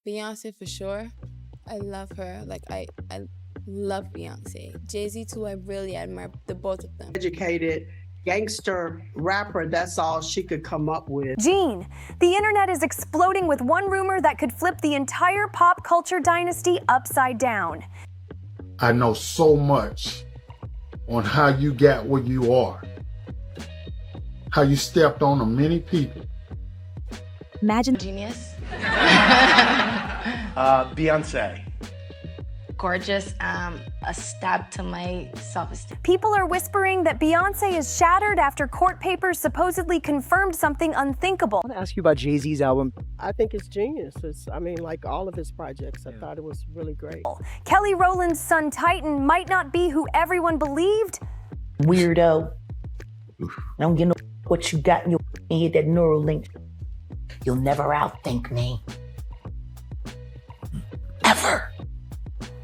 Beyonce for sure. I love her. Like, I love Beyonce. Jay-Z too, I really admire the both of them. Educated gangster rapper, that's all she could come up with. Gene, the internet is exploding with one rumor that could flip the entire pop culture dynasty upside down. I know so much on how you got where you are, how you stepped on many people. Imagine genius. Beyoncé. Gorgeous, a stab to my self-esteem. People are whispering that Beyonce is shattered after court papers supposedly confirmed something unthinkable. I want to ask you about Jay-Z's album. I think it's genius. Like all of his projects, I thought it was really great. Kelly Rowland's son Titan might not be who everyone believed. Weirdo. I don't get no what you got in your head, that neural link. You'll never outthink me. Ever.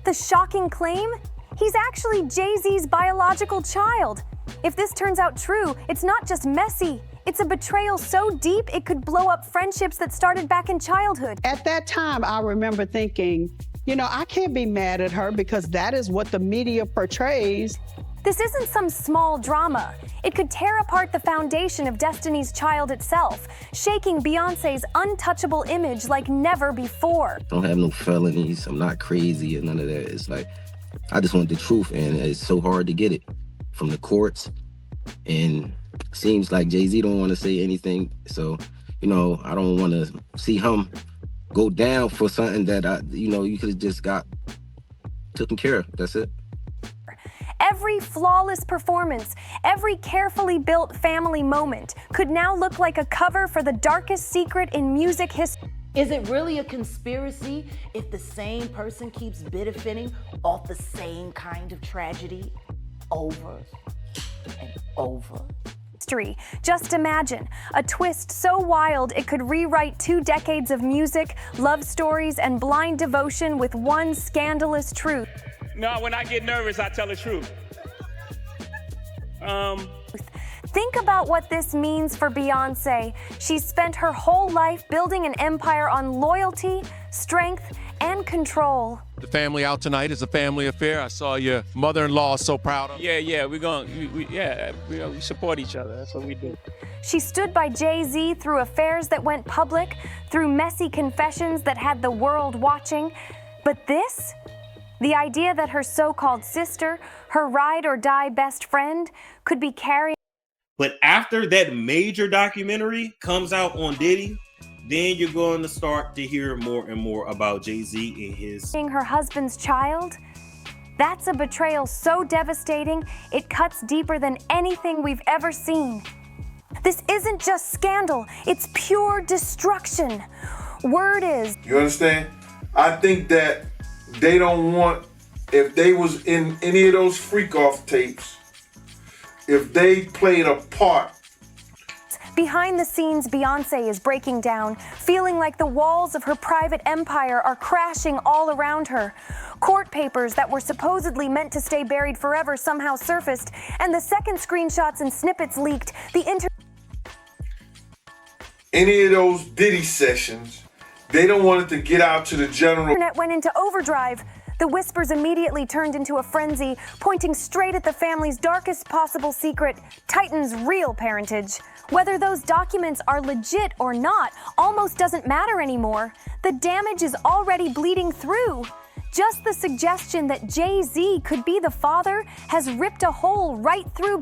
The shocking claim? He's actually Jay-Z's biological child. If this turns out true, it's not just messy. It's a betrayal so deep it could blow up friendships that started back in childhood. At that time, I remember thinking, I can't be mad at her because that is what the media portrays. This isn't some small drama. It could tear apart the foundation of Destiny's Child itself, shaking Beyonce's untouchable image like never before. I don't have no felonies. I'm not crazy or none of that. It's like, I just want the truth, and it's so hard to get it from the courts. And it seems like Jay-Z don't want to say anything. So, I don't want to see him go down for something that, you could have just got taken care of. That's it. Every flawless performance, every carefully built family moment could now look like a cover for the darkest secret in music history. Is it really a conspiracy if the same person keeps benefiting off the same kind of tragedy over and over? Just imagine a twist so wild it could rewrite 2 decades of music, love stories, and blind devotion with one scandalous truth. No, when I get nervous, I tell the truth. Think about what this means for Beyonce. She's spent her whole life building an empire on loyalty, strength, and control. The family out tonight is a family affair. I saw your mother-in-law so proud of. Yeah, we support each other. That's what we do. She stood by Jay-Z through affairs that went public, through messy confessions that had the world watching. But this? The idea that her so-called sister, her ride-or-die best friend, could be carrying... But after that major documentary comes out on Diddy, then you're going to start to hear more and more about Jay-Z and his... her husband's child? That's a betrayal so devastating, it cuts deeper than anything we've ever seen. This isn't just scandal, it's pure destruction. Word is... You understand? I think that they don't want, if they was in any of those freak-off tapes, if they played a part. Behind the scenes, Beyonce is breaking down, feeling like the walls of her private empire are crashing all around her. Court papers that were supposedly meant to stay buried forever somehow surfaced, and the second screenshots and snippets leaked. Any of those Diddy sessions, they don't want it to get out to the general. The internet went into overdrive. The whispers immediately turned into a frenzy, pointing straight at the family's darkest possible secret, Titan's real parentage. Whether those documents are legit or not almost doesn't matter anymore. The damage is already bleeding through. Just the suggestion that Jay-Z could be the father has ripped a hole right through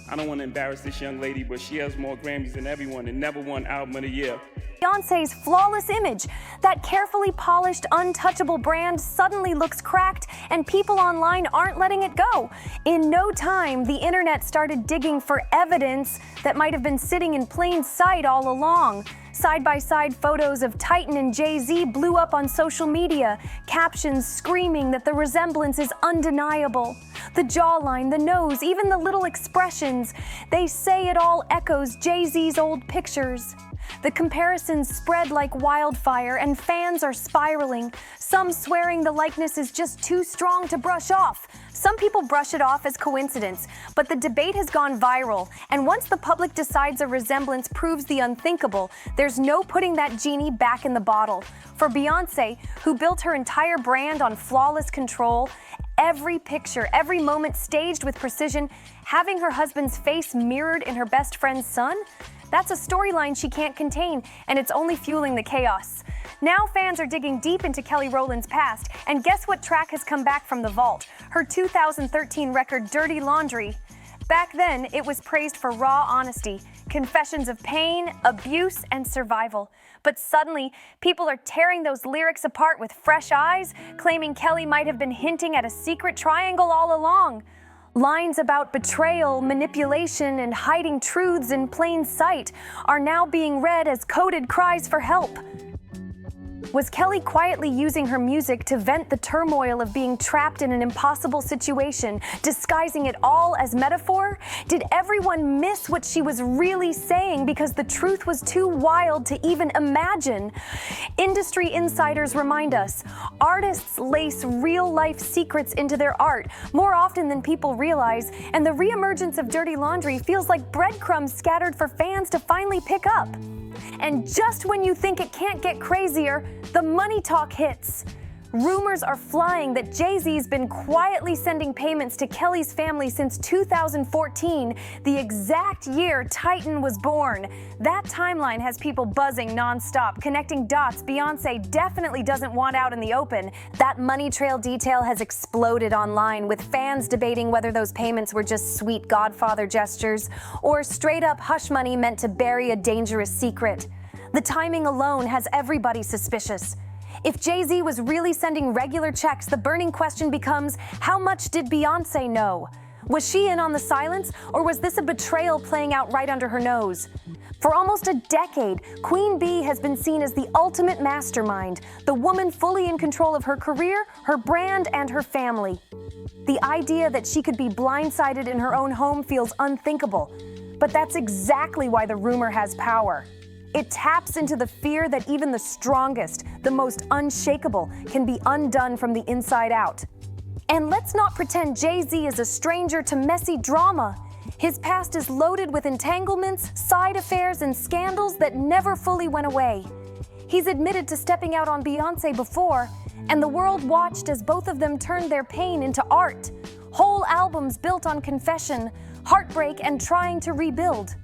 I don't want to embarrass this young lady, but she has more Grammys than everyone and never won Album of the Year. Beyonce's flawless image, that carefully polished, untouchable brand suddenly looks cracked, and people online aren't letting it go. In no time, the internet started digging for evidence that might have been sitting in plain sight all along. Side-by-side photos of Titan and Jay-Z blew up on social media, captions screaming that the resemblance is undeniable. The jawline, the nose, even the little expressions, they say it all echoes Jay-Z's old pictures. The comparisons spread like wildfire, and fans are spiraling, some swearing the likeness is just too strong to brush off. Some people brush it off as coincidence, but the debate has gone viral, and once the public decides a resemblance proves the unthinkable, there's no putting that genie back in the bottle. For Beyoncé, who built her entire brand on flawless control, every picture, every moment staged with precision, having her husband's face mirrored in her best friend's son, that's a storyline she can't contain, and it's only fueling the chaos. Now fans are digging deep into Kelly Rowland's past, and guess what track has come back from the vault? Her 2013 record, Dirty Laundry. Back then, it was praised for raw honesty, confessions of pain, abuse, and survival. But suddenly, people are tearing those lyrics apart with fresh eyes, claiming Kelly might have been hinting at a secret triangle all along. Lines about betrayal, manipulation, and hiding truths in plain sight are now being read as coded cries for help. Was Kelly quietly using her music to vent the turmoil of being trapped in an impossible situation, disguising it all as metaphor? Did everyone miss what she was really saying because the truth was too wild to even imagine? Industry insiders remind us, artists lace real-life secrets into their art more often than people realize, and the reemergence of Dirty Laundry feels like breadcrumbs scattered for fans to finally pick up. And just when you think it can't get crazier, the money talk hits. Rumors are flying that Jay-Z's been quietly sending payments to Kelly's family since 2014, the exact year Titan was born. That timeline has people buzzing nonstop, connecting dots Beyoncé definitely doesn't want out in the open. That money trail detail has exploded online, with fans debating whether those payments were just sweet Godfather gestures or straight-up hush money meant to bury a dangerous secret. The timing alone has everybody suspicious. If Jay-Z was really sending regular checks, the burning question becomes, how much did Beyoncé know? Was she in on the silence, or was this a betrayal playing out right under her nose? For almost a decade, Queen Bee has been seen as the ultimate mastermind, the woman fully in control of her career, her brand, and her family. The idea that she could be blindsided in her own home feels unthinkable, but that's exactly why the rumor has power. It taps into the fear that even the strongest, the most unshakable, can be undone from the inside out. And let's not pretend Jay-Z is a stranger to messy drama. His past is loaded with entanglements, side affairs, and scandals that never fully went away. He's admitted to stepping out on Beyoncé before, and the world watched as both of them turned their pain into art. Whole albums built on confession, heartbreak, and trying to rebuild.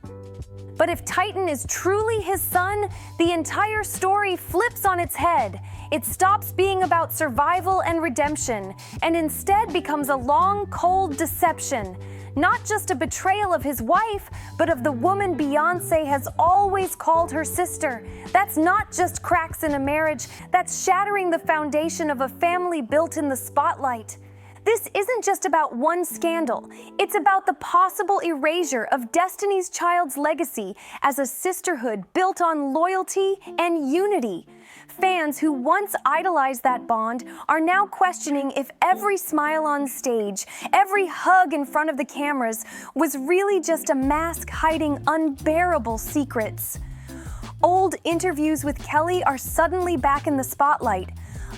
But if Titan is truly his son, the entire story flips on its head. It stops being about survival and redemption, and instead becomes a long, cold deception. Not just a betrayal of his wife, but of the woman Beyoncé has always called her sister. That's not just cracks in a marriage, that's shattering the foundation of a family built in the spotlight. This isn't just about one scandal. It's about the possible erasure of Destiny's Child's legacy as a sisterhood built on loyalty and unity. Fans who once idolized that bond are now questioning if every smile on stage, every hug in front of the cameras was really just a mask hiding unbearable secrets. Old interviews with Kelly are suddenly back in the spotlight,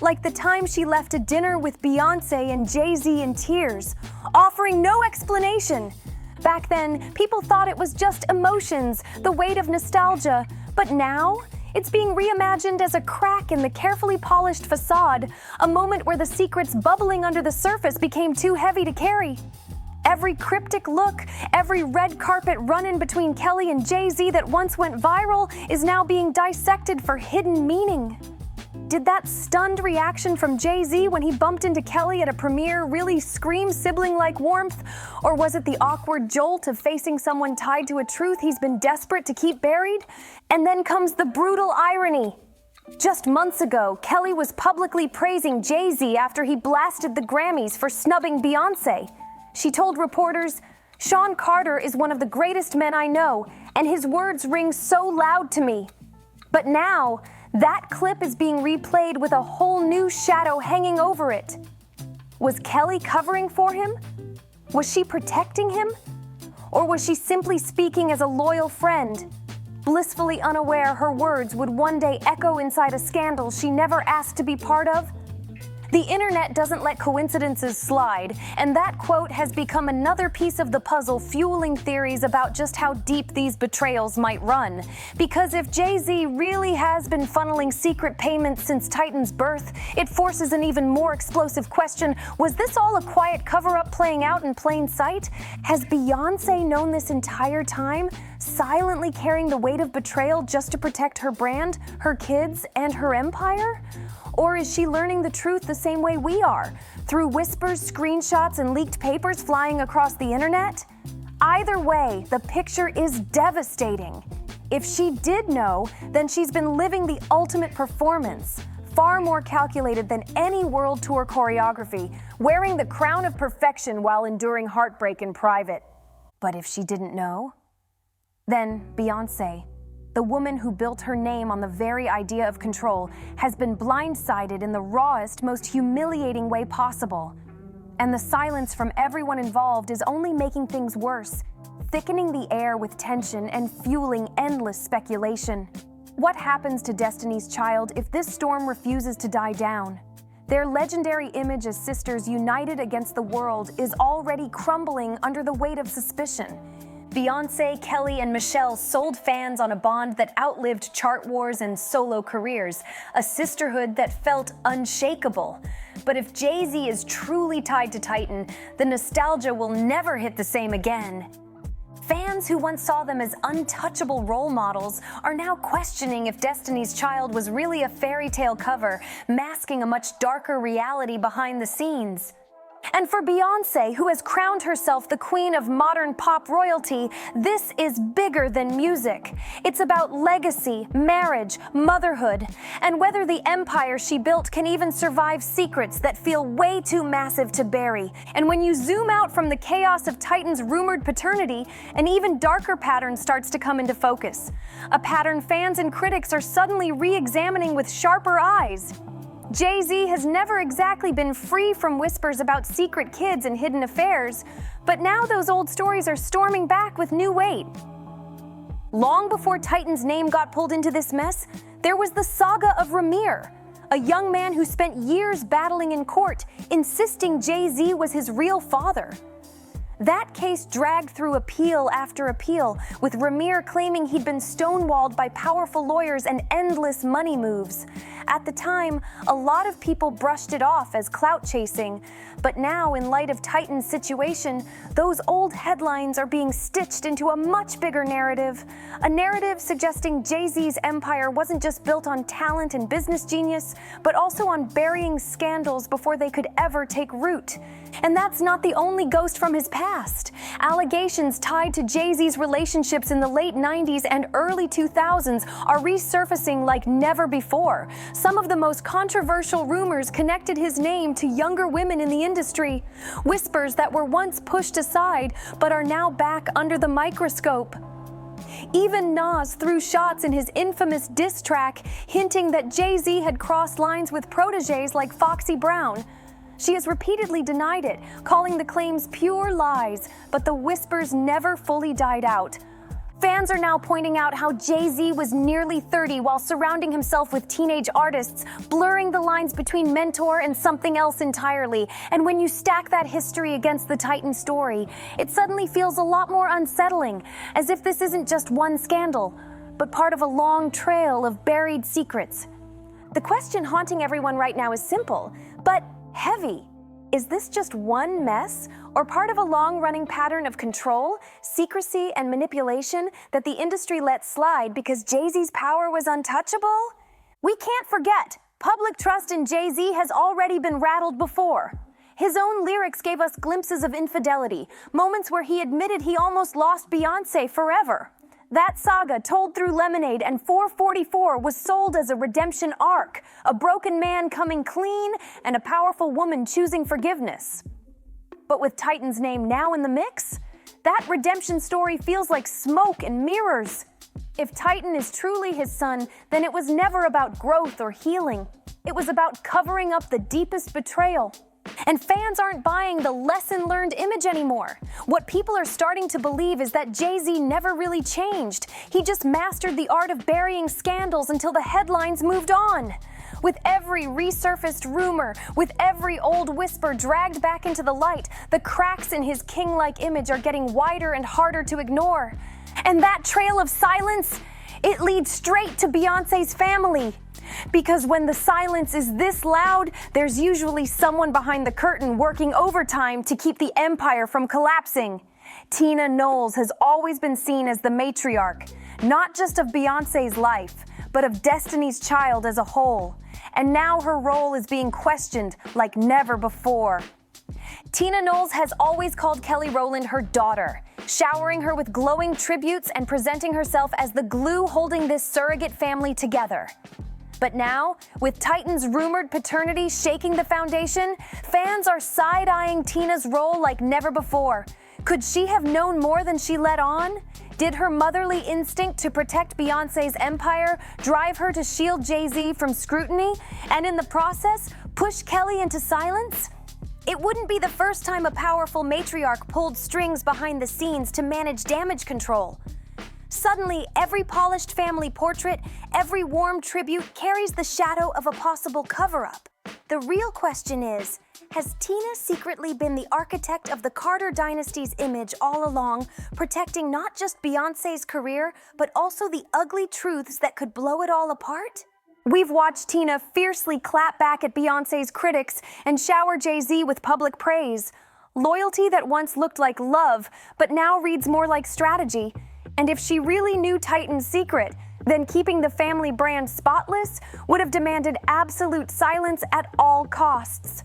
like the time she left a dinner with Beyoncé and Jay-Z in tears, offering no explanation. Back then, people thought it was just emotions, the weight of nostalgia, but now, it's being reimagined as a crack in the carefully polished facade, a moment where the secrets bubbling under the surface became too heavy to carry. Every cryptic look, every red carpet run-in between Kelly and Jay-Z that once went viral is now being dissected for hidden meaning. Did that stunned reaction from Jay-Z when he bumped into Kelly at a premiere really scream sibling-like warmth? Or was it the awkward jolt of facing someone tied to a truth he's been desperate to keep buried? And then comes the brutal irony. Just months ago, Kelly was publicly praising Jay-Z after he blasted the Grammys for snubbing Beyoncé. She told reporters, "Sean Carter is one of the greatest men I know, and his words ring so loud to me." But now, that clip is being replayed with a whole new shadow hanging over it. Was Kelly covering for him? Was she protecting him? Or was she simply speaking as a loyal friend? blissfully unaware her words would one day echo inside a scandal she never asked to be part of? The internet doesn't let coincidences slide, and that quote has become another piece of the puzzle fueling theories about just how deep these betrayals might run. Because if Jay-Z really has been funneling secret payments since Titan's birth, it forces an even more explosive question: was this all a quiet cover-up playing out in plain sight? Has Beyoncé known this entire time, silently carrying the weight of betrayal just to protect her brand, her kids, and her empire? Or is she learning the truth the same way we are, through whispers, screenshots, and leaked papers flying across the internet? Either way, the picture is devastating. If she did know, then she's been living the ultimate performance, far more calculated than any world tour choreography, wearing the crown of perfection while enduring heartbreak in private. But if she didn't know, then Beyoncé, the woman who built her name on the very idea of control, has been blindsided in the rawest, most humiliating way possible. And the silence from everyone involved is only making things worse, thickening the air with tension and fueling endless speculation. What happens to Destiny's Child if this storm refuses to die down? Their legendary image as sisters united against the world is already crumbling under the weight of suspicion. Beyoncé, Kelly, and Michelle sold fans on a bond that outlived chart wars and solo careers, a sisterhood that felt unshakable. But if Jay-Z is truly tied to Titan, the nostalgia will never hit the same again. Fans who once saw them as untouchable role models are now questioning if Destiny's Child was really a fairy tale cover, masking a much darker reality behind the scenes. And for Beyoncé, who has crowned herself the queen of modern pop royalty, this is bigger than music. It's about legacy, marriage, motherhood, and whether the empire she built can even survive secrets that feel way too massive to bury. And when you zoom out from the chaos of Titan's rumored paternity, an even darker pattern starts to come into focus. A pattern fans and critics are suddenly re-examining with sharper eyes. Jay-Z has never exactly been free from whispers about secret kids and hidden affairs, but now those old stories are storming back with new weight. Long before Titan's name got pulled into this mess, there was the saga of Ramir, a young man who spent years battling in court, insisting Jay-Z was his real father. That case dragged through appeal after appeal, with Ramir claiming he'd been stonewalled by powerful lawyers and endless money moves. At the time, a lot of people brushed it off as clout chasing, but now, in light of Titan's situation, those old headlines are being stitched into a much bigger narrative. A narrative suggesting Jay-Z's empire wasn't just built on talent and business genius, but also on burying scandals before they could ever take root. And that's not the only ghost from his past. Allegations tied to Jay-Z's relationships in the late 90s and early 2000s are resurfacing like never before. Some of the most controversial rumors connected his name to younger women in the industry. Whispers that were once pushed aside but are now back under the microscope. Even Nas threw shots in his infamous diss track, hinting that Jay-Z had crossed lines with protégés like Foxy Brown. She has repeatedly denied it, calling the claims pure lies, but the whispers never fully died out. Fans are now pointing out how Jay-Z was nearly 30 while surrounding himself with teenage artists, blurring the lines between mentor and something else entirely. And when you stack that history against the Titan story, it suddenly feels a lot more unsettling, as if this isn't just one scandal, but part of a long trail of buried secrets. The question haunting everyone right now is simple, but heavy. Is this just one mess, or part of a long-running pattern of control, secrecy, and manipulation that the industry let slide because Jay-Z's power was untouchable? We can't forget, public trust in Jay-Z has already been rattled before. His own lyrics gave us glimpses of infidelity, moments where he admitted he almost lost Beyoncé forever. That saga, told through Lemonade and 444, was sold as a redemption arc, a broken man coming clean and a powerful woman choosing forgiveness. But with Titan's name now in the mix, that redemption story feels like smoke and mirrors. If Titan is truly his son, then it was never about growth or healing. It was about covering up the deepest betrayal. And fans aren't buying the lesson learned image anymore. What people are starting to believe is that Jay-Z never really changed. He just mastered the art of burying scandals until the headlines moved on. With every resurfaced rumor, with every old whisper dragged back into the light, the cracks in his king-like image are getting wider and harder to ignore. And that trail of silence, it leads straight to Beyoncé's family. Because when the silence is this loud, there's usually someone behind the curtain working overtime to keep the empire from collapsing. Tina Knowles has always been seen as the matriarch, not just of Beyoncé's life, but of Destiny's Child as a whole. And now her role is being questioned like never before. Tina Knowles has always called Kelly Rowland her daughter, showering her with glowing tributes and presenting herself as the glue holding this surrogate family together. But now, with Titan's rumored paternity shaking the foundation, fans are side-eyeing Tina's role like never before. Could she have known more than she let on? Did her motherly instinct to protect Beyoncé's empire drive her to shield Jay-Z from scrutiny, and in the process, push Kelly into silence? It wouldn't be the first time a powerful matriarch pulled strings behind the scenes to manage damage control. Suddenly, every polished family portrait, every warm tribute carries the shadow of a possible cover-up. The real question is, has Tina secretly been the architect of the Carter dynasty's image all along, protecting not just Beyoncé's career, but also the ugly truths that could blow it all apart? We've watched Tina fiercely clap back at Beyoncé's critics and shower Jay-Z with public praise. Loyalty that once looked like love, but now reads more like strategy. And if she really knew Titan's secret, then keeping the family brand spotless would have demanded absolute silence at all costs.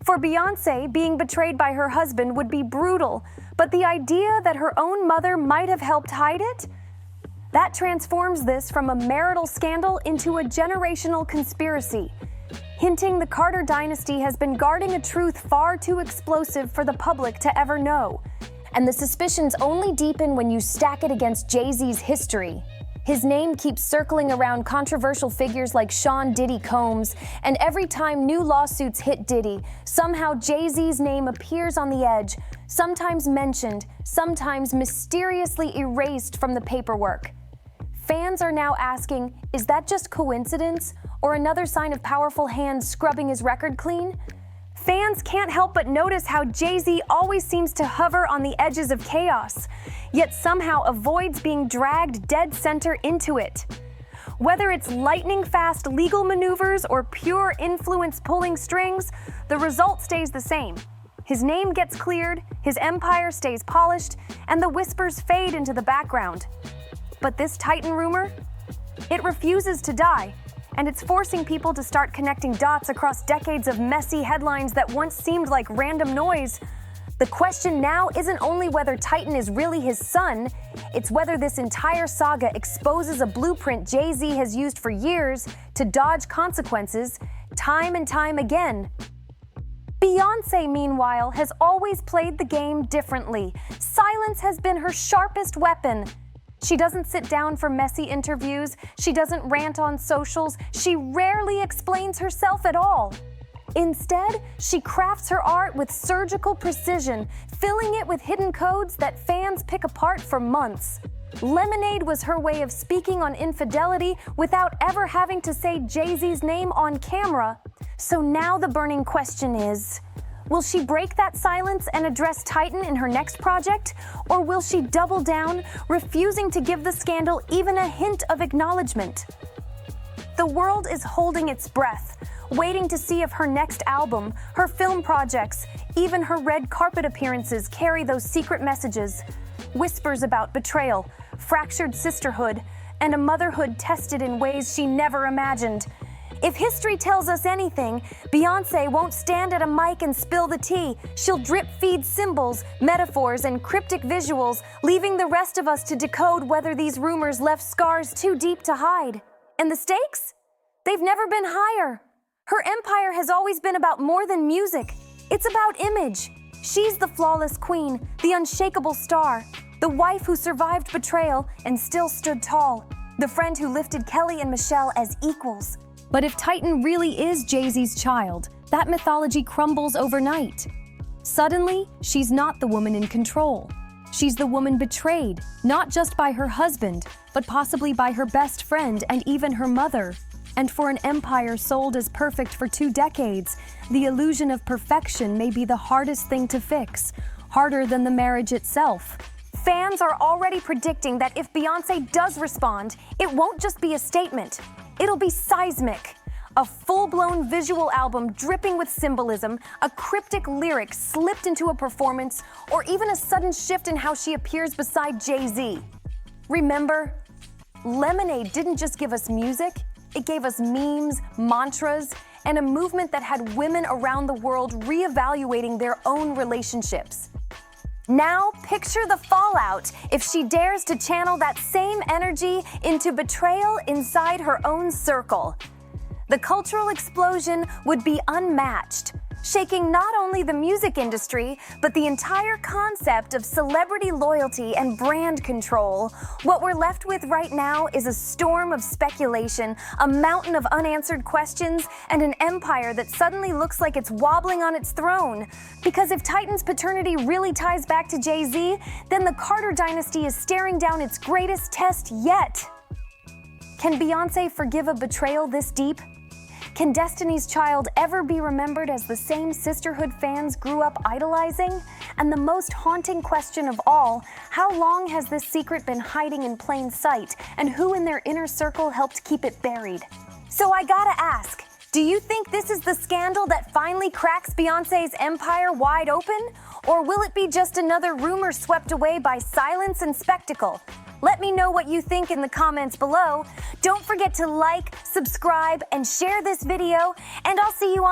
For Beyoncé, being betrayed by her husband would be brutal, but the idea that her own mother might have helped hide it? That transforms this from a marital scandal into a generational conspiracy, hinting the Carter dynasty has been guarding a truth far too explosive for the public to ever know. And the suspicions only deepen when you stack it against Jay-Z's history. His name keeps circling around controversial figures like Sean Diddy Combs, and every time new lawsuits hit Diddy, somehow Jay-Z's name appears on the edge, sometimes mentioned, sometimes mysteriously erased from the paperwork. Fans are now asking, is that just coincidence, or another sign of powerful hands scrubbing his record clean? Fans can't help but notice how Jay-Z always seems to hover on the edges of chaos, yet somehow avoids being dragged dead center into it. Whether it's lightning-fast legal maneuvers or pure influence pulling strings, the result stays the same. His name gets cleared, his empire stays polished, and the whispers fade into the background. But this Titan rumor? It refuses to die. And it's forcing people to start connecting dots across decades of messy headlines that once seemed like random noise. The question now isn't only whether Titan is really his son, it's whether this entire saga exposes a blueprint Jay-Z has used for years to dodge consequences time and time again. Beyoncé, meanwhile, has always played the game differently. Silence has been her sharpest weapon. She doesn't sit down for messy interviews. She doesn't rant on socials. She rarely explains herself at all. Instead, she crafts her art with surgical precision, filling it with hidden codes that fans pick apart for months. Lemonade was her way of speaking on infidelity without ever having to say Jay-Z's name on camera. So now the burning question is, will she break that silence and address Titan in her next project? Or will she double down, refusing to give the scandal even a hint of acknowledgement? The world is holding its breath, waiting to see if her next album, her film projects, even her red carpet appearances carry those secret messages. Whispers about betrayal, fractured sisterhood, and a motherhood tested in ways she never imagined. If history tells us anything, Beyoncé won't stand at a mic and spill the tea. She'll drip-feed symbols, metaphors, and cryptic visuals, leaving the rest of us to decode whether these rumors left scars too deep to hide. And the stakes? They've never been higher. Her empire has always been about more than music. It's about image. She's the flawless queen, the unshakable star, the wife who survived betrayal and still stood tall, the friend who lifted Kelly and Michelle as equals. But if Titan really is Jay-Z's child, that mythology crumbles overnight. Suddenly, she's not the woman in control. She's the woman betrayed, not just by her husband, but possibly by her best friend and even her mother. And for an empire sold as perfect for 2 decades, the illusion of perfection may be the hardest thing to fix, harder than the marriage itself. Fans are already predicting that if Beyoncé does respond, it won't just be a statement. It'll be seismic. A full-blown visual album dripping with symbolism, a cryptic lyric slipped into a performance, or even a sudden shift in how she appears beside Jay-Z. Remember, Lemonade didn't just give us music, it gave us memes, mantras, and a movement that had women around the world reevaluating their own relationships. Now, picture the fallout if she dares to channel that same energy into betrayal inside her own circle. The cultural explosion would be unmatched, shaking not only the music industry, but the entire concept of celebrity loyalty and brand control. What we're left with right now is a storm of speculation, a mountain of unanswered questions, and an empire that suddenly looks like it's wobbling on its throne. Because if Titan's paternity really ties back to Jay-Z, then the Carter dynasty is staring down its greatest test yet. Can Beyoncé forgive a betrayal this deep? Can Destiny's Child ever be remembered as the same sisterhood fans grew up idolizing? And the most haunting question of all, how long has this secret been hiding in plain sight, and who in their inner circle helped keep it buried? So I gotta ask, do you think this is the scandal that finally cracks Beyoncé's empire wide open? Or will it be just another rumor swept away by silence and spectacle? Let me know what you think in the comments below. Don't forget to like, subscribe, and share this video, and I'll see you on